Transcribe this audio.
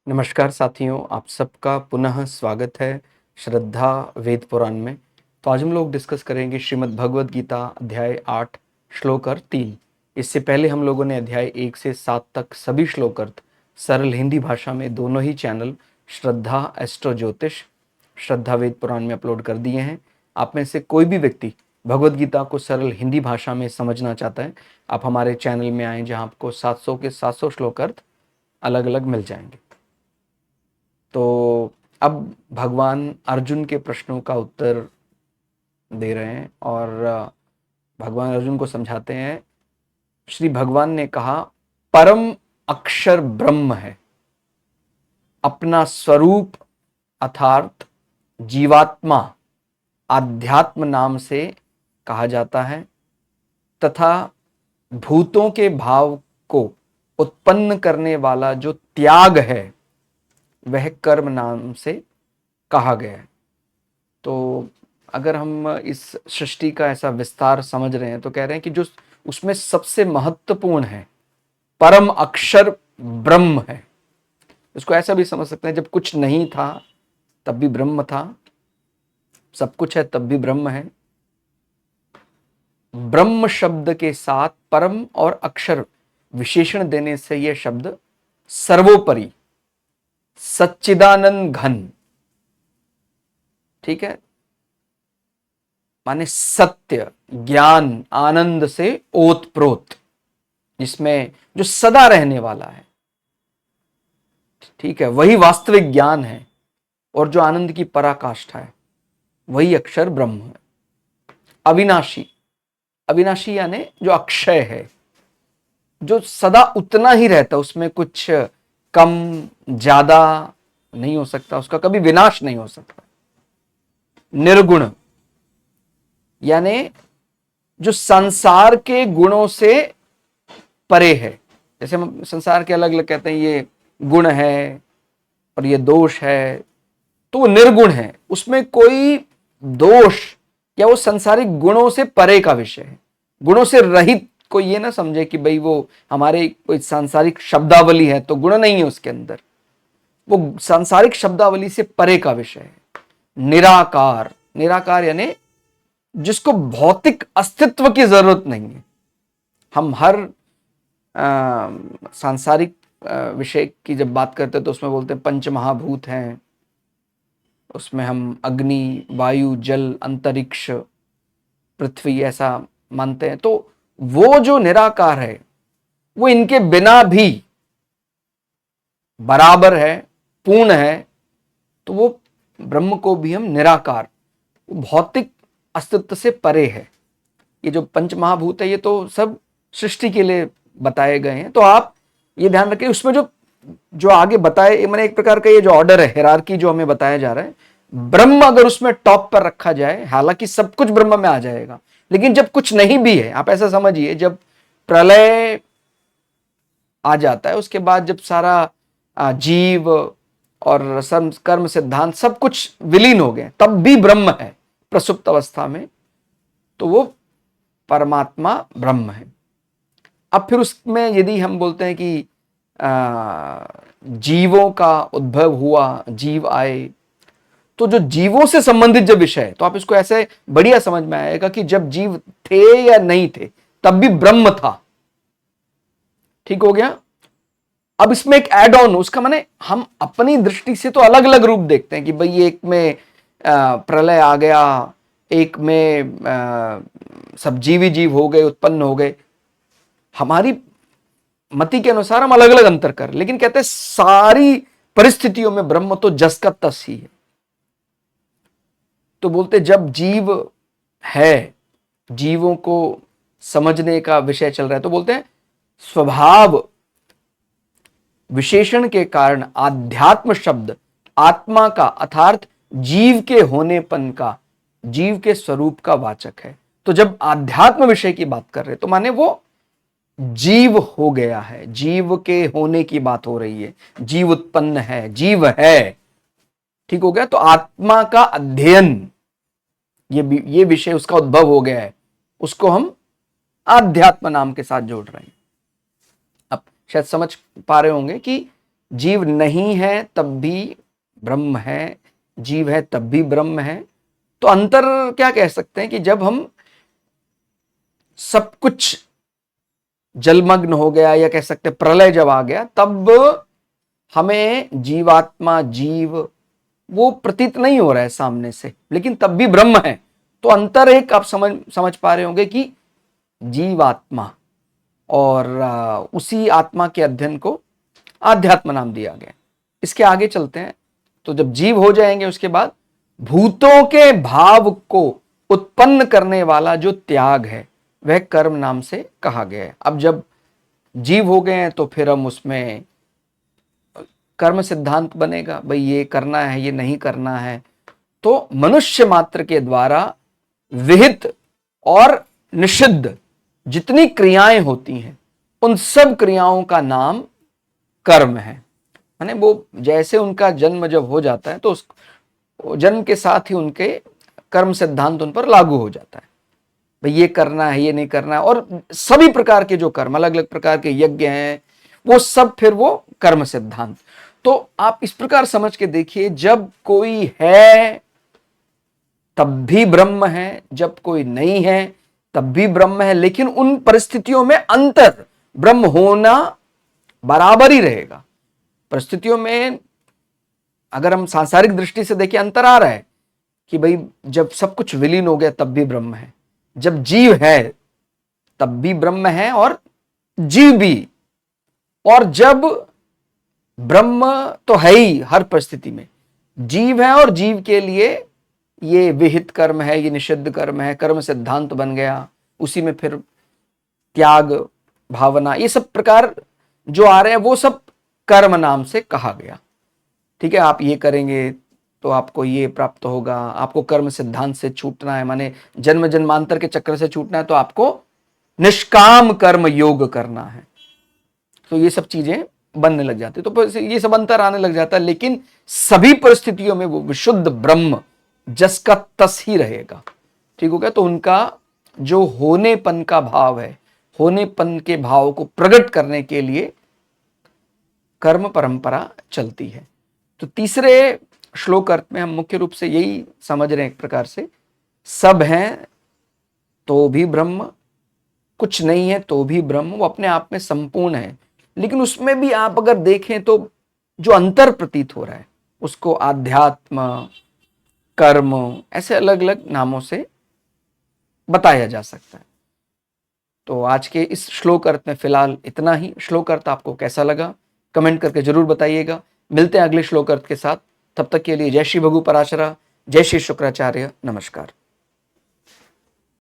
नमस्कार साथियों, आप सबका पुनः स्वागत है श्रद्धा वेद पुराण में। तो आज हम लोग डिस्कस करेंगे श्रीमद् भगवद गीता अध्याय 8 श्लोक अर्थ 3। इससे पहले हम लोगों ने अध्याय 1 से 7 तक सभी श्लोक अर्थ सरल हिंदी भाषा में दोनों ही चैनल श्रद्धा एस्ट्रो ज्योतिष श्रद्धा वेद पुराण में अपलोड कर दिए हैं। आप में से कोई भी व्यक्ति भगवद गीता को सरल हिंदी भाषा में समझना चाहता है, आप हमारे चैनल में आएँ जहाँ आपको 700 के 700 श्लोक अर्थ अलग अलग मिल जाएंगे। तो अब भगवान अर्जुन के प्रश्नों का उत्तर दे रहे हैं और भगवान अर्जुन को समझाते हैं। श्री भगवान ने कहा, परम अक्षर ब्रह्म है, अपना स्वरूप अर्थात जीवात्मा आध्यात्म नाम से कहा जाता है तथा भूतों के भाव को उत्पन्न करने वाला जो त्याग है वह कर्म नाम से कहा गया है। तो अगर हम इस सृष्टि का ऐसा विस्तार समझ रहे हैं तो कह रहे हैं कि जो उसमें सबसे महत्वपूर्ण है परम अक्षर ब्रह्म है। इसको ऐसा भी समझ सकते हैं, जब कुछ नहीं था तब भी ब्रह्म था, सब कुछ है तब भी ब्रह्म है। ब्रह्म शब्द के साथ परम और अक्षर विशेषण देने से यह शब्द सर्वोपरि सच्चिदानंद घन, ठीक है, माने सत्य ज्ञान आनंद से ओतप्रोत, जिसमें जो सदा रहने वाला है, ठीक है, वही वास्तविक ज्ञान है और जो आनंद की पराकाष्ठा है वही अक्षर ब्रह्म है। अविनाशी, अविनाशी यानी जो अक्षय है, जो सदा उतना ही रहता, उसमें कुछ कम ज्यादा नहीं हो सकता, उसका कभी विनाश नहीं हो सकता। निर्गुण यानी जो संसार के गुणों से परे है। जैसे हम संसार के अलग अलग कहते हैं, ये गुण है और ये दोष है, तो वो निर्गुण है, उसमें कोई दोष या वो संसारिक गुणों से परे का विषय है। गुणों से रहित कोई ये ना समझे कि भाई वो हमारे कोई सांसारिक शब्दावली है तो गुण नहीं है उसके अंदर, वो सांसारिक शब्दावली से परे का विषय है। निराकार, निराकार यानी जिसको भौतिक अस्तित्व की जरूरत नहीं है। हम हर सांसारिक विषय की जब बात करते हैं तो उसमें बोलते हैं पंच महाभूत हैं, उसमें हम अग्नि वायु जल अंतरिक्ष पृथ्वी ऐसा मानते हैं। तो वो जो निराकार है वो इनके बिना भी बराबर है, पूर्ण है, तो वो ब्रह्म को भी हम निराकार, भौतिक अस्तित्व से परे है। ये जो पंच महाभूत है ये तो सब सृष्टि के लिए बताए गए हैं। तो आप ये ध्यान रखें, उसमें जो जो आगे बताए, मैंने एक प्रकार का ये जो ऑर्डर है, हिरार्की जो हमें बताया जा रहा है, ब्रह्म अगर उसमें टॉप पर रखा जाए, हालांकि सब कुछ ब्रह्म में आ जाएगा, लेकिन जब कुछ नहीं भी है, आप ऐसा समझिए, जब प्रलय आ जाता है उसके बाद जब सारा जीव और कर्म सिद्धांत सब कुछ विलीन हो गए, तब भी ब्रह्म है प्रसुप्त अवस्था में, तो वो परमात्मा ब्रह्म है। अब फिर उसमें यदि हम बोलते हैं कि जीवों का उद्भव हुआ, जीव आए, तो जो जीवों से संबंधित जब विषय है तो आप इसको ऐसे बढ़िया समझ में आएगा कि जब जीव थे या नहीं थे तब भी ब्रह्म था। ठीक हो गया। अब इसमें एक एड ऑन, उसका माने हम अपनी दृष्टि से तो अलग अलग रूप देखते हैं कि भाई एक में प्रलय आ गया, एक में सब जीवी जीव हो गए, उत्पन्न हो गए। हमारी मति के अनुसार हम अलग अलग अंतर कर, लेकिन कहते हैं सारी परिस्थितियों में ब्रह्म तो जस का तस ही है। तो बोलते जब जीव है, जीवों को समझने का विषय चल रहा है, तो बोलते हैं स्वभाव विशेषण के कारण आध्यात्म शब्द आत्मा का अर्थात जीव के होनेपन का, जीव के स्वरूप का वाचक है। तो जब आध्यात्म विषय की बात कर रहे तो माने वो जीव हो गया है, जीव के होने की बात हो रही है, जीव उत्पन्न है, जीव है। ठीक हो गया। तो आत्मा का अध्ययन, ये विषय उसका उद्भव हो गया है, उसको हम आध्यात्म नाम के साथ जोड़ रहे हैं। अब शायद समझ पा रहे होंगे कि जीव नहीं है तब भी ब्रह्म है, जीव है तब भी ब्रह्म है। तो अंतर क्या कह सकते हैं कि जब हम सब कुछ जलमग्न हो गया, या कह सकते हैं प्रलय जब आ गया, तब हमें जीवात्मा, जीव वो प्रतीत नहीं हो रहा है सामने से, लेकिन तब भी ब्रह्म है। तो अंतर एक आप समझ पा रहे होंगे कि जीवात्मा और उसी आत्मा के अध्ययन को आध्यात्म नाम दिया गया। इसके आगे चलते हैं। तो जब जीव हो जाएंगे, उसके बाद भूतों के भाव को उत्पन्न करने वाला जो त्याग है वह कर्म नाम से कहा गया है। अब जब जीव हो गए हैं तो फिर हम उसमें कर्म सिद्धांत बनेगा, भाई ये करना है, ये नहीं करना है। तो मनुष्य मात्र के द्वारा विहित और निषिद्ध जितनी क्रियाएं होती हैं, उन सब क्रियाओं का नाम कर्म है। यानी वो जैसे उनका जन्म जब हो जाता है तो उस जन्म के साथ ही उनके कर्म सिद्धांत उन पर लागू हो जाता है, भाई ये करना है, ये नहीं करना है। और सभी प्रकार के जो कर्म, अलग अलग प्रकार के यज्ञ हैं, वो सब फिर वो कर्म सिद्धांत। तो आप इस प्रकार समझ के देखिए, जब कोई है तब भी ब्रह्म है, जब कोई नहीं है तब भी ब्रह्म है। लेकिन उन परिस्थितियों में अंतर, ब्रह्म होना बराबर ही रहेगा। परिस्थितियों में अगर हम सांसारिक दृष्टि से देखें, अंतर आ रहा है कि भाई जब सब कुछ विलीन हो गया तब भी ब्रह्म है, जब जीव है तब भी ब्रह्म है और जीव भी, और जब ब्रह्म तो है ही हर परिस्थिति में, जीव है और जीव के लिए ये विहित कर्म है, ये निषिद्ध कर्म है, कर्म सिद्धांत बन गया। उसी में फिर त्याग भावना, ये सब प्रकार जो आ रहे हैं वो सब कर्म नाम से कहा गया। ठीक है, आप ये करेंगे तो आपको ये प्राप्त होगा, आपको कर्म सिद्धांत से छूटना है, माने जन्म जन्मांतर के चक्र से छूटना है, तो आपको निष्काम कर्म योग करना है। तो ये सब चीजें बनने लग जाती है, तो ये सब अंतर आने लग जाता है। लेकिन सभी परिस्थितियों में वो विशुद्ध ब्रह्म जस का तस ही रहेगा। ठीक हो गया। तो उनका जो होनेपन का भाव है, होनेपन के भाव को प्रकट करने के लिए कर्म परंपरा चलती है। तो तीसरे श्लोक अर्थ में हम मुख्य रूप से यही समझ रहे हैं, एक प्रकार से सब हैं तो भी ब्रह्म, कुछ नहीं है तो भी ब्रह्म, वो अपने आप में संपूर्ण है। लेकिन उसमें भी आप अगर देखें तो जो अंतर प्रतीत हो रहा है उसको आध्यात्म, कर्म, ऐसे अलग अलग नामों से बताया जा सकता है। तो आज के इस श्लोक अर्थ में फिलहाल इतना ही। श्लोक अर्थ आपको कैसा लगा कमेंट करके जरूर बताइएगा। मिलते हैं अगले श्लोक अर्थ के साथ। तब तक के लिए जय श्री भगु पराशरा, जय श्री शुक्राचार्य, नमस्कार।